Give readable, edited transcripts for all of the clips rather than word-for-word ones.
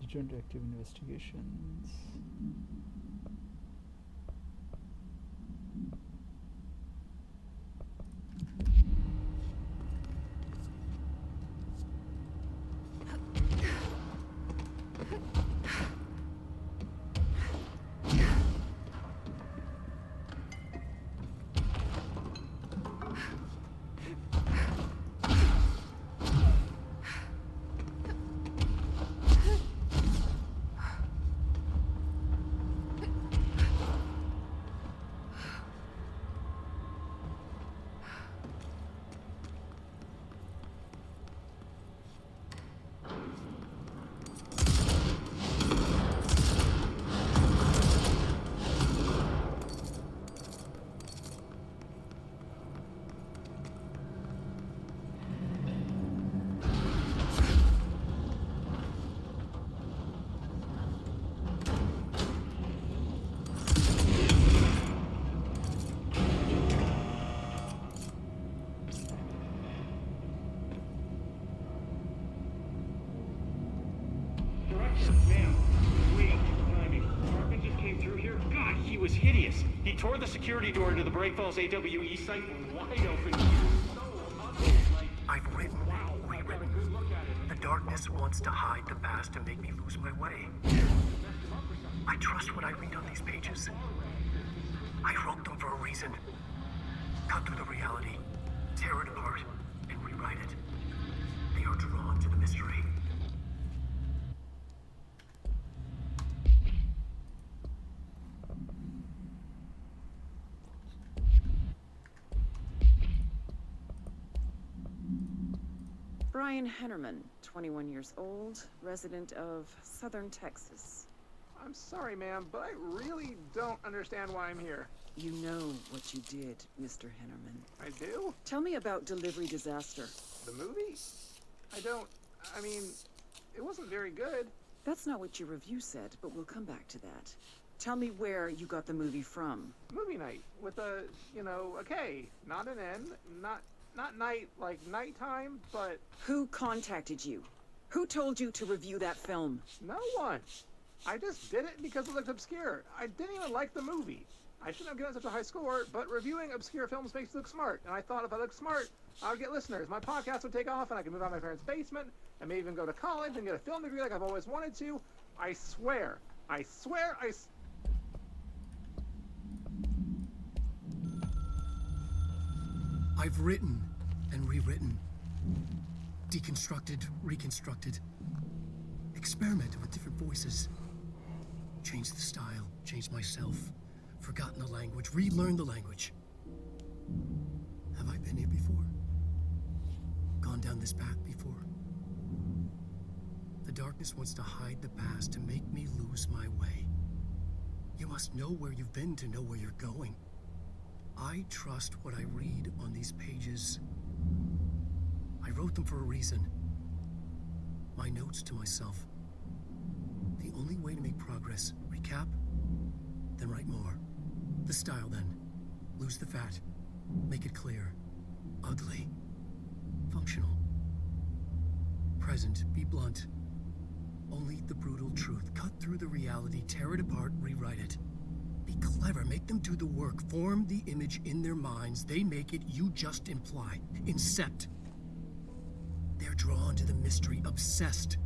Return to active investigations. He tore the security door into the Breakfalls AWE site wide open. I've written, rewritten. The darkness wants to hide the past and make me lose my way. I trust what I read on these pages. I wrote them for a reason. Cut through the reality, tear it apart, and rewrite it. They are drawn to the mystery. Brian Hennerman, 21 years old, resident of Southern Texas. I'm sorry, ma'am, but I really don't understand why I'm here. You know what you did, Mr. Hennerman. I do? Tell me about Delivery Disaster. The movie? I mean, it wasn't very good. That's not what your review said, but we'll come back to that. Tell me where you got the movie from. Movie night with a K, not an N, not night like nighttime, but Who contacted you? Who told you to review that film? no one. I just did it because it looked obscure. I didn't even like the movie. I shouldn't have given such a high score, but reviewing obscure films makes you look smart, and I thought if I looked smart, I would get listeners. My podcast would take off, and I could move out of my parents' basement, and maybe even go to college and get a film degree like I've always wanted to. I swear, I've written and rewritten. Deconstructed, reconstructed. Experimented with different voices. Changed the style, changed myself. Forgotten the language, relearned the language. Have I been here before? Gone down this path before? The darkness wants to hide the past to make me lose my way. You must know where you've been to know where you're going. I trust what I read on these pages. I wrote them for a reason. My notes to myself. The only way to make progress, recap, then write more. The style then. Lose the fat. Make it clear. Ugly. Functional. Present, be blunt. Only the brutal truth. Cut through the reality, tear it apart, rewrite it. Be clever, make them do the work, form the image in their minds, they make it, you just imply. Incept. They're drawn to the mystery, obsessed.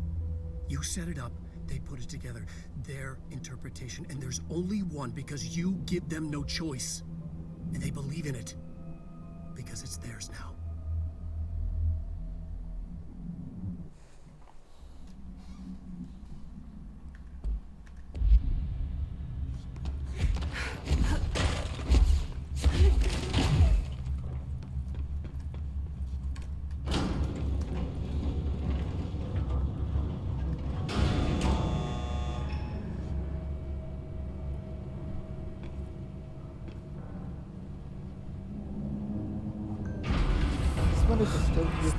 You set it up, they put it together. Their interpretation, and there's only one because you give them no choice. And they believe in it. Because it's theirs now.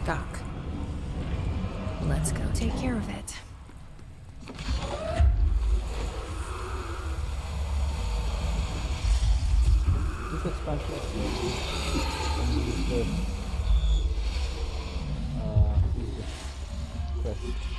Stuck. Let's go take care of it. This expansion is use the quest.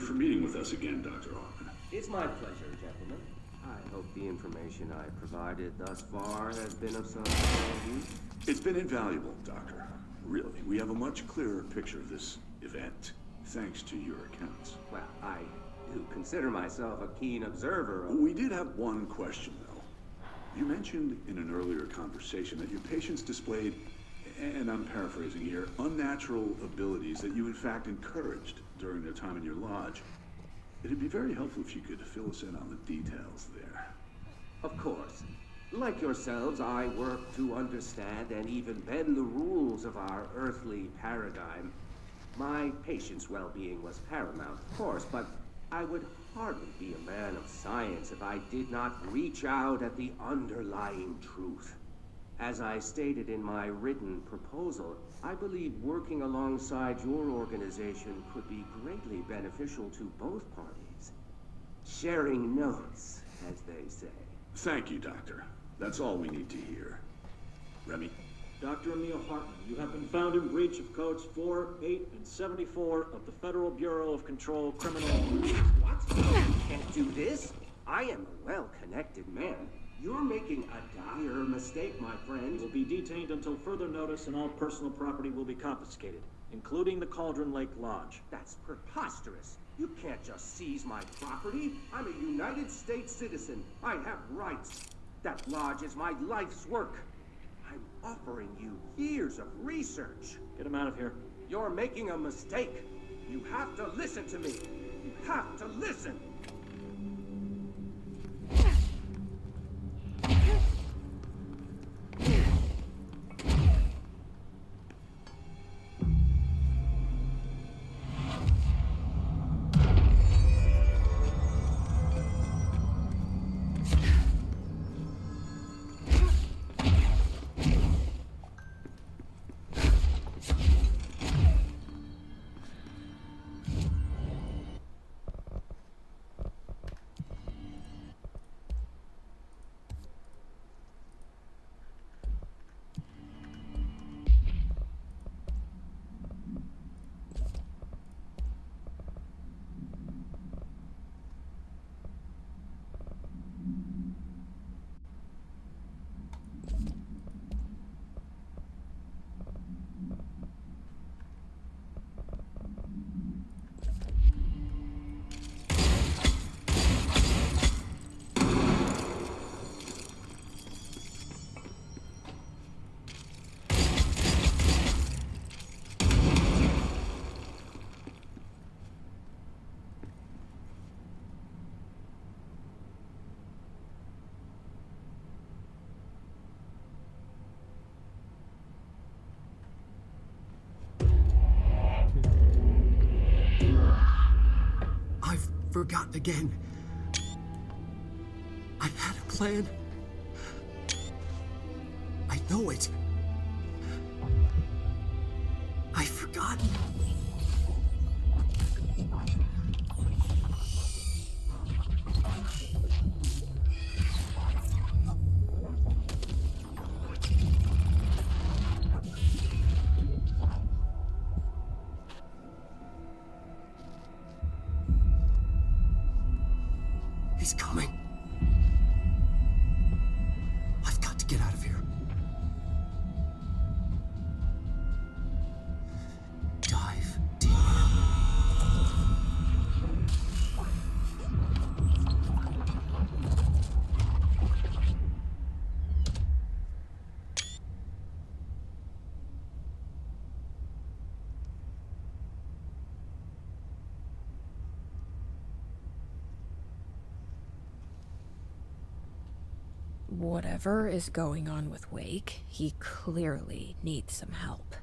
for meeting with us again, Dr. Hoffman. It's my pleasure, gentlemen. I hope the information I provided thus far has been of some use. It's been invaluable, Doctor. Really, we have a much clearer picture of this event, thanks to your accounts. Well, I do consider myself a keen observer of... We did have one question, though. You mentioned in an earlier conversation that your patients displayed, and I'm paraphrasing here, unnatural abilities that you in fact encouraged during their time in your lodge. It'd be very helpful if you could fill us in on the details there. Of course. Like yourselves, I work to understand and even bend the rules of our earthly paradigm. My patient's well-being was paramount, of course, but I would hardly be a man of science if I did not reach out at the underlying truth. As I stated in my written proposal, I believe working alongside your organization could be greatly beneficial to both parties. Sharing notes, as they say. Thank you, Doctor. That's all we need to hear. Remy? Dr. Emil Hartman, you have been found in breach of codes 4, 8, and 74 of the Federal Bureau of Control Criminal... What? You can't do this? I am a well-connected man. You're making a dire mistake, my friend. You will be detained until further notice and all personal property will be confiscated, including the Cauldron Lake Lodge. That's preposterous. You can't just seize my property. I'm a United States citizen. I have rights. That lodge is my life's work. I'm offering you years of research. Get him out of here. You're making a mistake. You have to listen to me. You have to listen. Forgotten again. I had a plan. I know it. I've forgotten. He's coming. I've got to get out of here. Dive deeper. Whatever is going on with Wake, he clearly needs some help.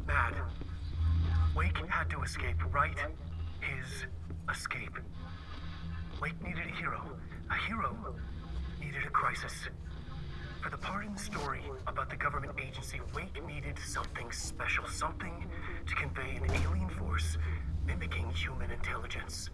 mad. Wake had to escape, right? His escape. Wake needed a hero. A hero needed a crisis. For the part in the story about the government agency, Wake needed something special, something to convey an alien force mimicking human intelligence.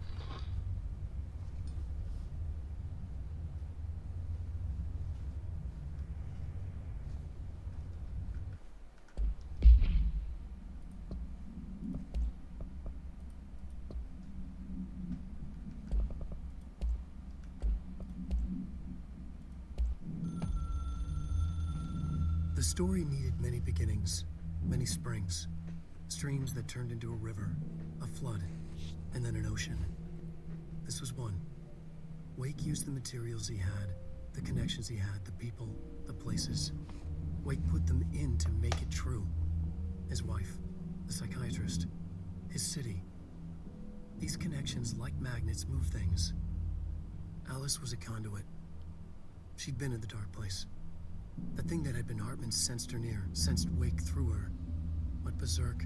The story needed many beginnings, many springs, streams that turned into a river, a flood, and then an ocean. This was one. Wake used the materials he had, the connections he had, the people, the places. Wake put them in to make it true. His wife, the psychiatrist, his city. These connections, like magnets, move things. Alice was a conduit. She'd been in the dark place. The thing that had been Hartman sensed her near, sensed Wake through her. Went berserk,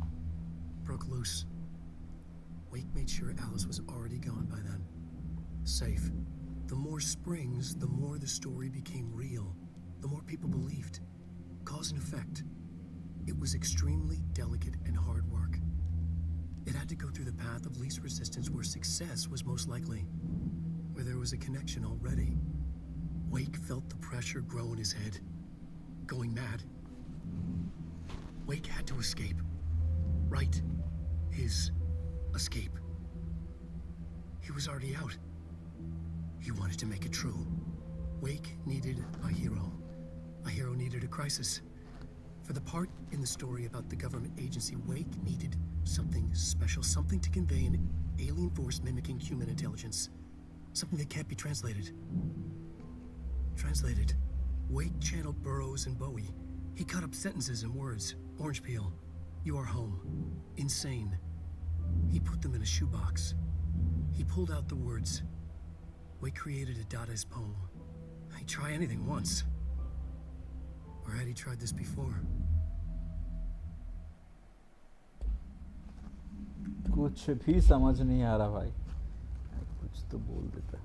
broke loose. Wake made sure Alice was already gone by then. Safe. The more springs, the more the story became real. The more people believed. Cause and effect. It was extremely delicate and hard work. It had to go through the path of least resistance where success was most likely. Where there was a connection already. Wake felt the pressure grow in his head. Going mad. Wake had to escape. Right. His escape. He was already out. He wanted to make it true. Wake needed a hero. A hero needed a crisis. For the part in the story about the government agency, Wake needed something special, something to convey an alien force mimicking human intelligence. Something that can't be translated. Translated. Wake channeled Burroughs and Bowie. He cut up sentences and words. Orange peel. You are home. Insane. He put them in a shoebox. He pulled out the words. Wake created a Dadaist poem. He'd try anything once. Or had he tried this before? कुछ भी समझ नहीं आ रहा भाई कुछ तो बोल देता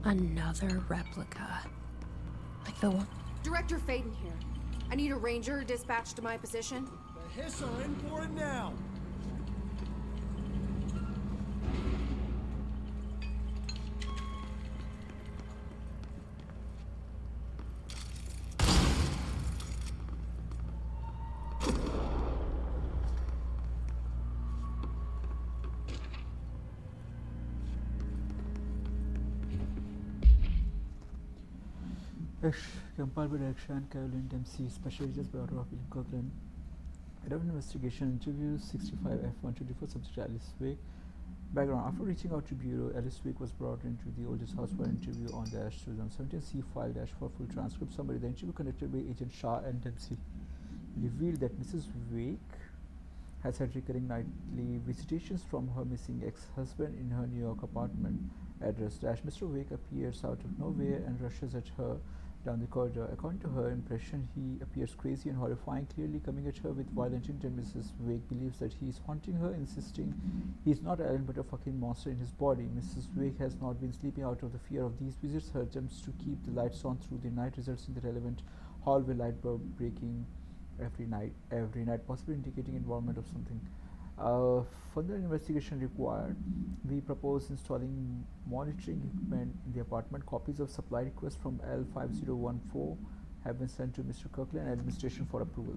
Another replica. Like the one. Director Faden here. I need a ranger dispatched to my position. The Hiss are in for it now. Compiled by direction Caroline Dempsey, special agents by order of William Coughlin. Head of investigation interviews 65 F124 subject Alice Wake. Background: after reaching out to Bureau, Alice Wake was brought into the oldest house for an interview on -2017 C file for full transcript summary. The interview conducted by Agent Shah and Dempsey revealed that Mrs. Wake has had recurring nightly visitations from her missing ex-husband in her New York apartment address. Mr. Wake appears out of nowhere and rushes at her down the corridor. According to her impression, he appears crazy and horrifying, clearly coming at her with violent intent. Mrs. Wake believes that he is haunting her, insisting he is not Alan but a fucking monster in his body. Mrs. Wake has not been sleeping out of the fear of these visits. Her attempts to keep the lights on through the night results in the relevant hallway light bulb breaking every night, possibly indicating involvement of something Uh, Further investigation required. We propose installing monitoring equipment in the apartment. Copies of supply requests from L5014 have been sent to Mr. Kirkland administration for approval.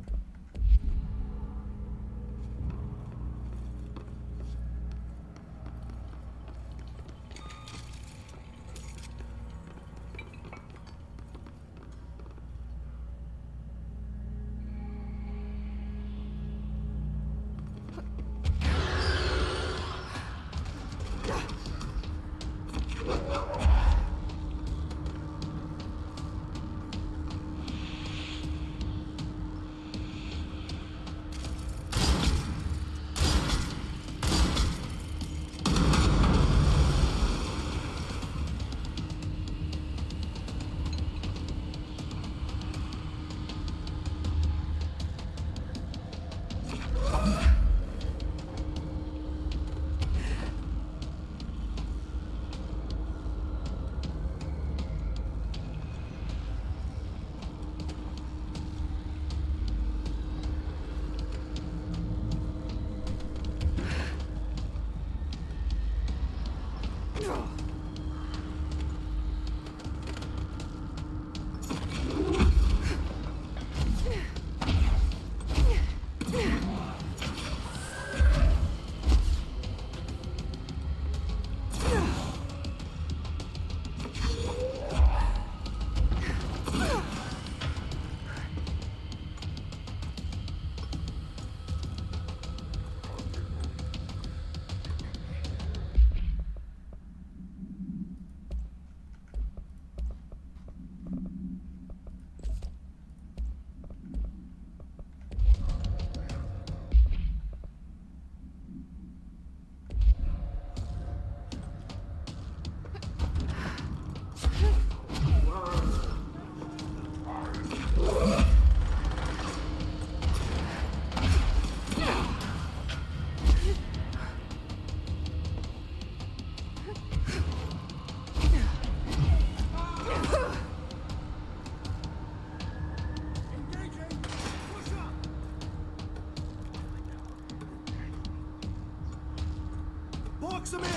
Box him in!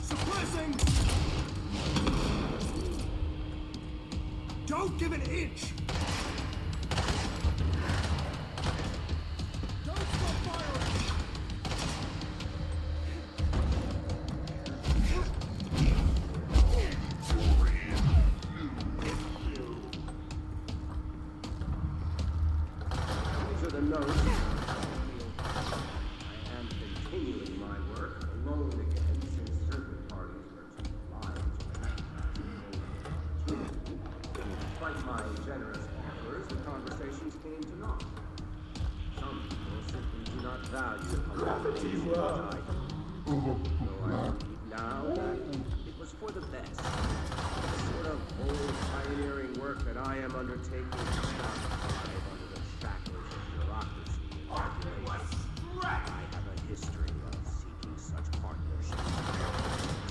Suppressing! Don't give an inch! Don't stop firing! These are the notes. I am continuing my work alone again since certain parties were too blind to recognize. Despite my generous offers, the conversations came to naught. Some people simply do not value the conversations that I do. Though I believe now that it was for the best. The sort of old pioneering work that I am undertaking is not thrive under the shackles of bureaucracy and regulation. I have a history of seeking such partnerships.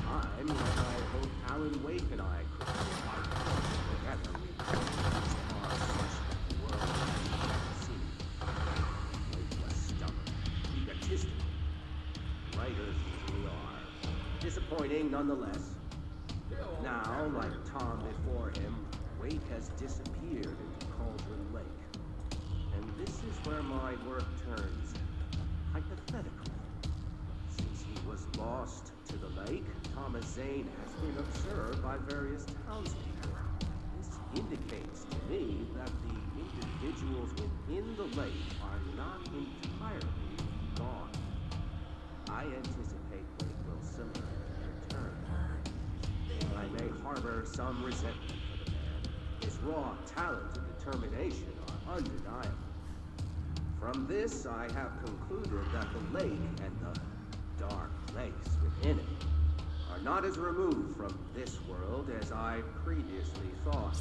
Time when I hope Alan Wake and I could together we could are such that the world has never seen. Wake was stubborn, egotistical. Writers usually are. Disappointing nonetheless. Now, like Tom before him, Wake has disappeared into Cauldron Lake. And this is where my work turns hypothetical. Since he was lost to the lake, Thomas Zane has been observed by various townspeople. This indicates to me that the individuals within the lake are not entirely gone. I anticipate Wake will similarly return. I may harbor some resentment for the man. His raw talent and determination are undeniable. From this, I have concluded that the lake and the dark place within it are not as removed from this world as I previously thought.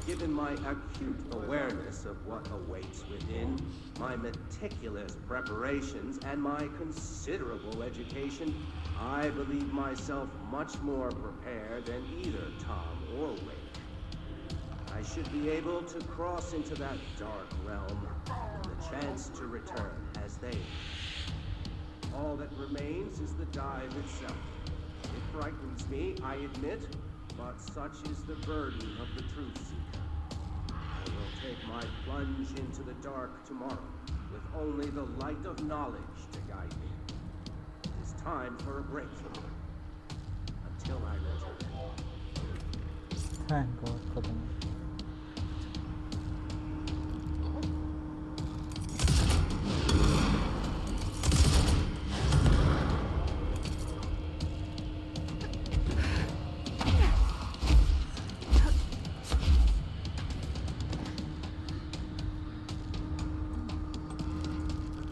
Given my acute awareness of what awaits within, my meticulous preparations, and my considerable education, I believe myself much more prepared than either Tom or Wake. I should be able to cross into that dark realm with a chance to return as they. All that remains is the dive itself. It frightens me, I admit, but such is the burden of the truth seeker. I will take my plunge into the dark tomorrow, with only the light of knowledge to guide me. It is time for a breakthrough. Until I return. Thank God for them.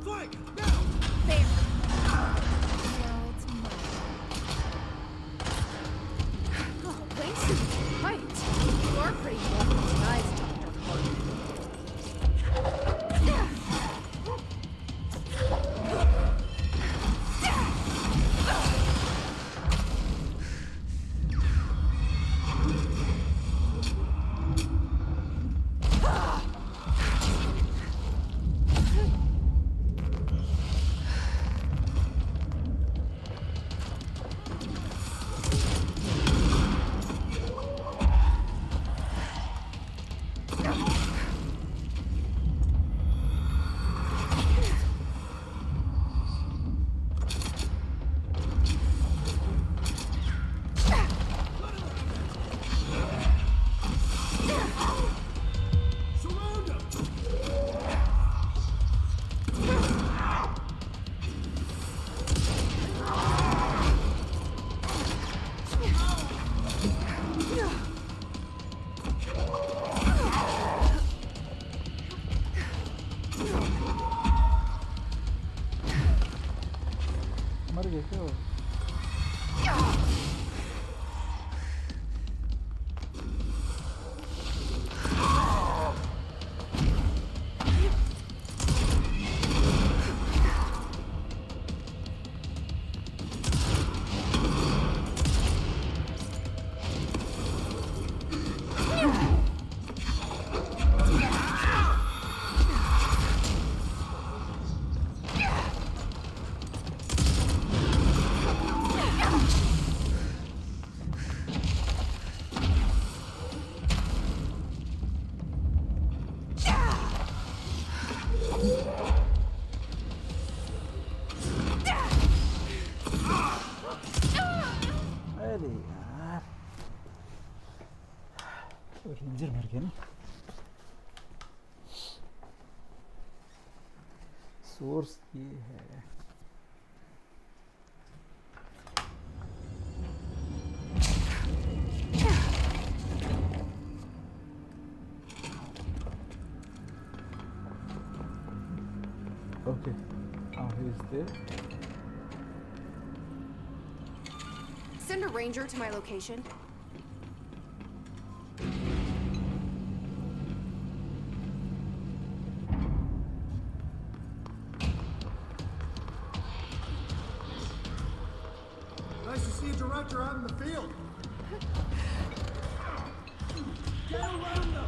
Flank! Now! There. Oh, thanks. Right. You are pretty organized, Dr. Hardy. Surround him! मर गए क्या वो? अरे यार ranger मर गया ना source ये है okay he's there. Send a ranger to my location. Nice to see a director out in the field. Get around them!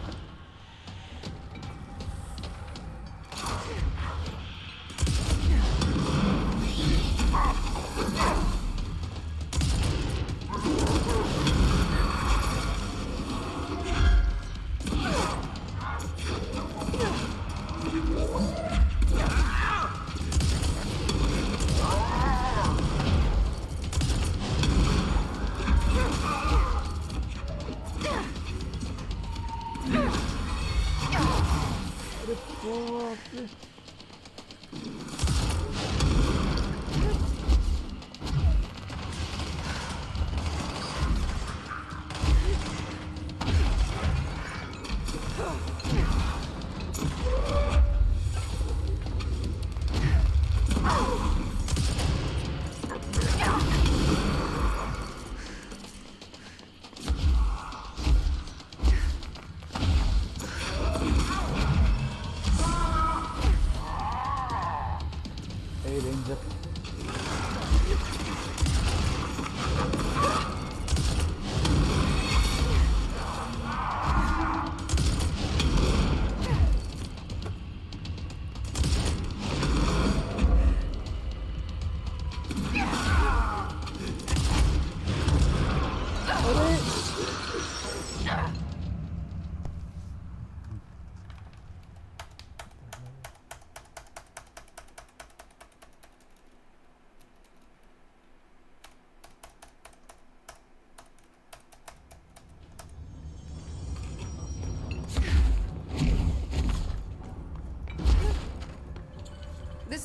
Hey Ranger.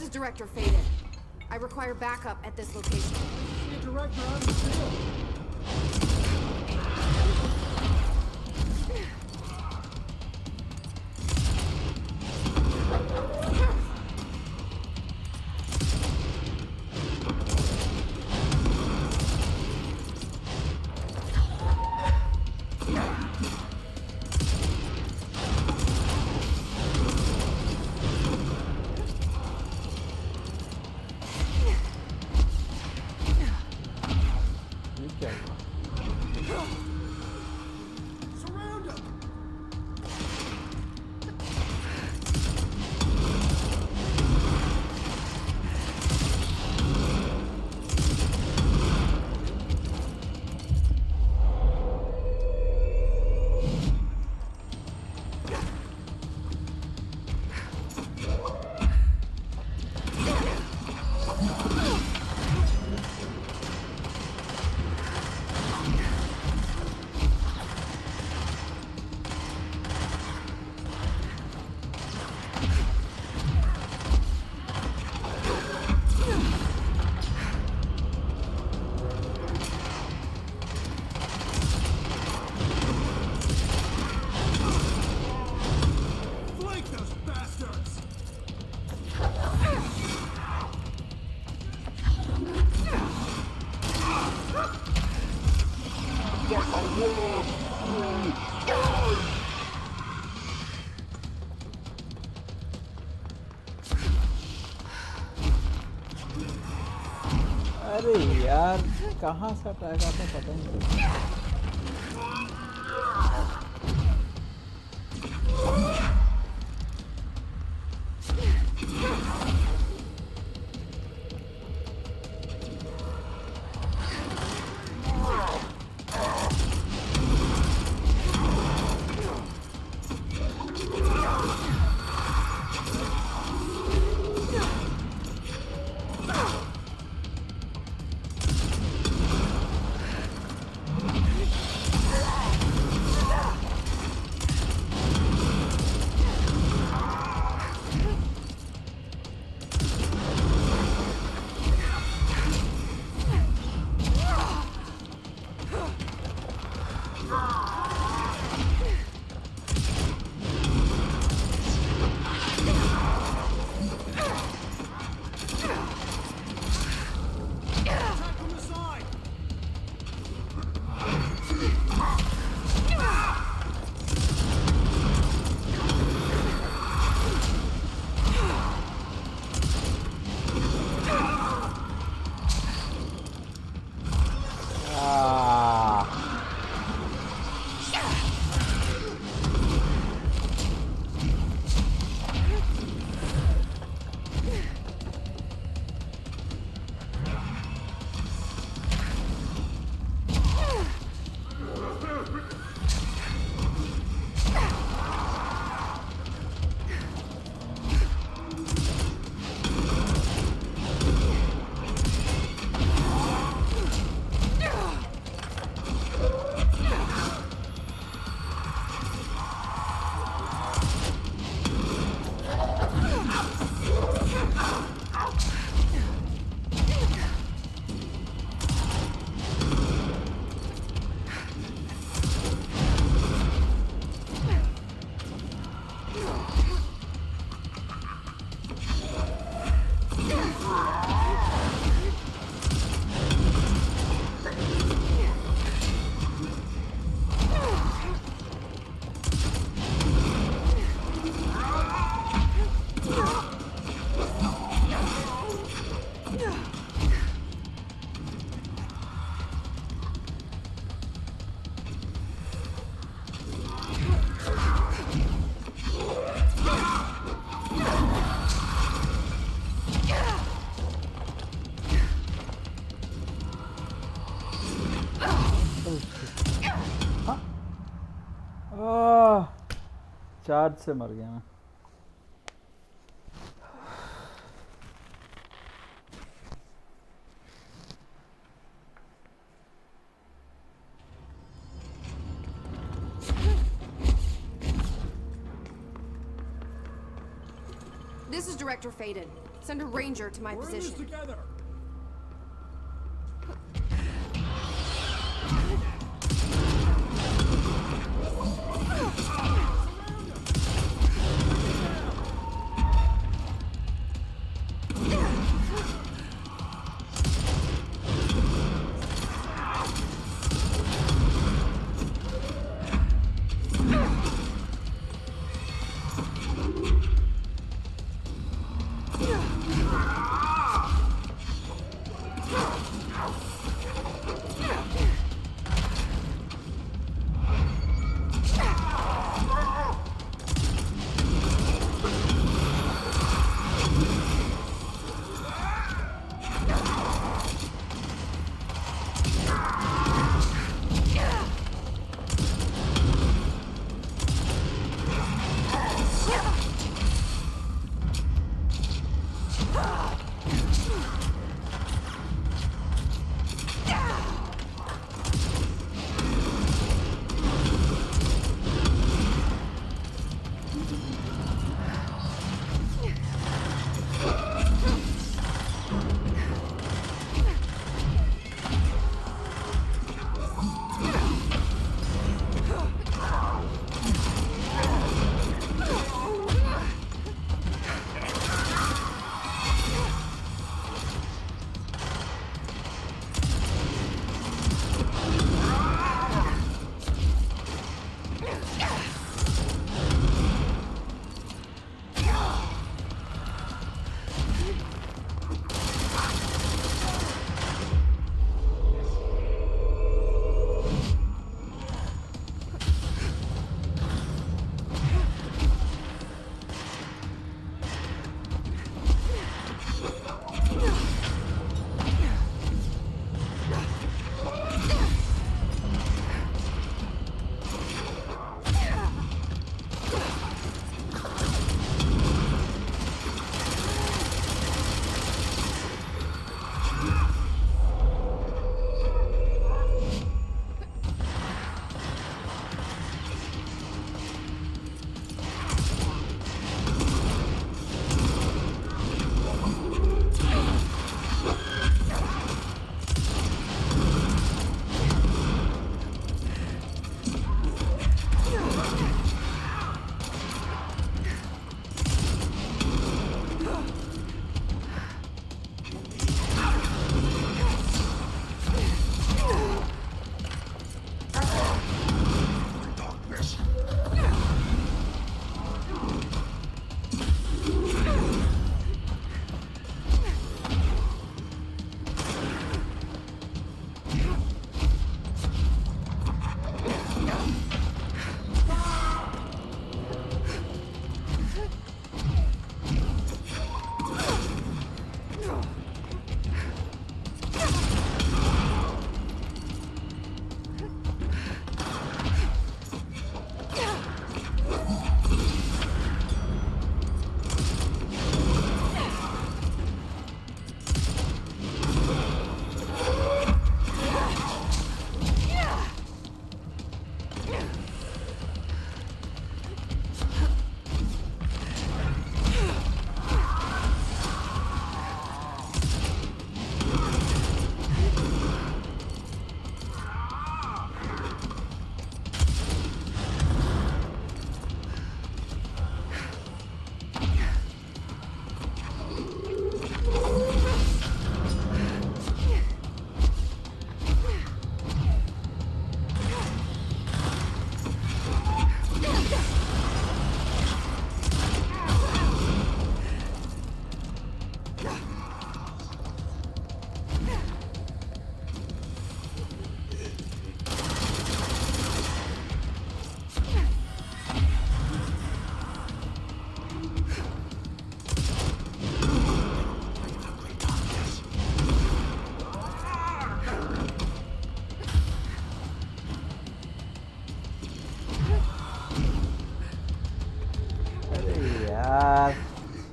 is Director Faden. I require backup at this location. See a director out in the field. Surround him! Flank those bastards! अरे यार कहाँ से attack आता है पता ही नहीं। Charge से मर गया मैं। This is Director Faden. Send a ranger to my We're in this position. together.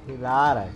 हिला रहा है।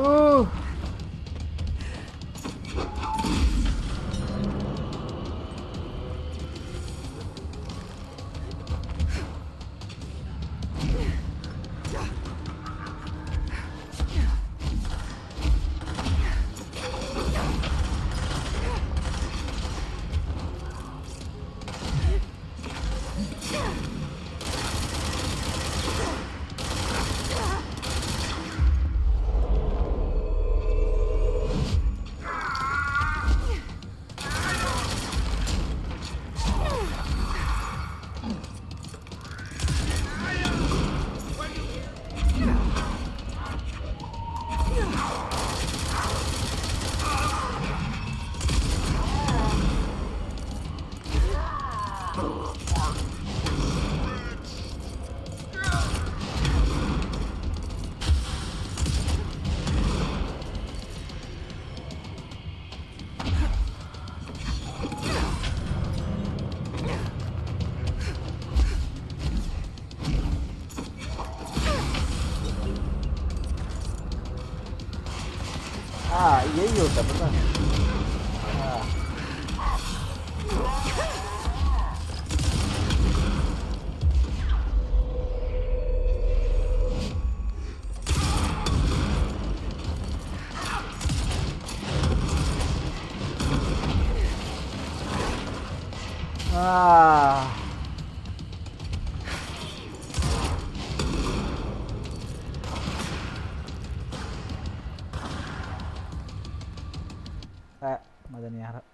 Oh. यही होता पता है। मजा नहीं आ रहा।